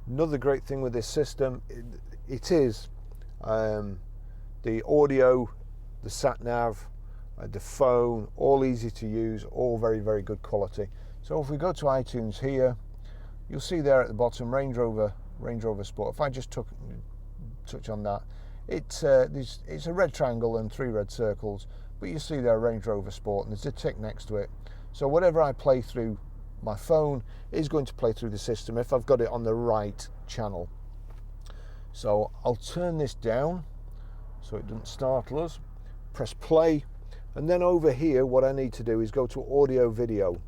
Another great thing with this system, it is the audio, the sat nav, the phone, all easy to use, all very, very good quality. So if we go to iTunes here, you'll see there at the bottom Range Rover Sport. If I just touch on that, it's a red triangle and 3 red circles, but you see there Range Rover Sport, and there's a tick next to it. So whatever I play through my phone is going to play through the system if I've got it on the right channel. So I'll turn this down so it doesn't startle us, press play, and then over here what I need to do is go to audio video.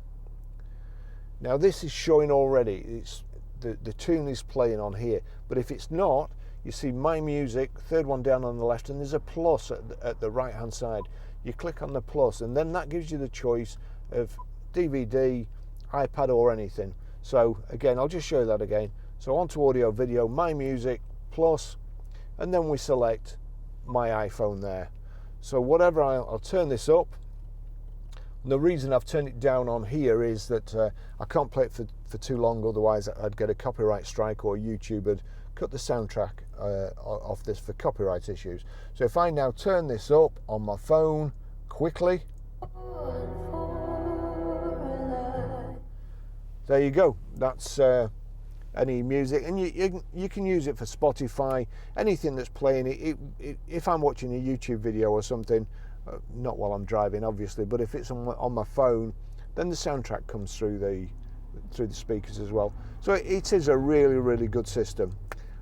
Now this is showing already, it's the tune is playing on here, but if it's not, you see my music, third one down on the left, and there's a plus at the right hand side. You click on the plus, and then that gives you the choice of DVD, iPad, or anything. So again, I'll just show you that again. So onto audio video, my music, plus, and then we select my iPhone there. So whatever, I'll turn this up. And the reason I've turned it down on here is that I can't play it for too long, otherwise I'd get a copyright strike, or YouTube would cut the soundtrack off this for copyright issues. So if I now turn this up on my phone quickly, there you go. That's any music, and you can use it for Spotify, anything that's playing. If I'm watching a YouTube video or something, not while I'm driving obviously, but if it's on my phone, then the soundtrack comes through the speakers as well. So it is a really, really good system.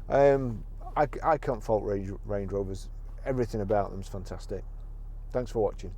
I can't fault Range Rovers. Everything about them is fantastic. Thanks for watching.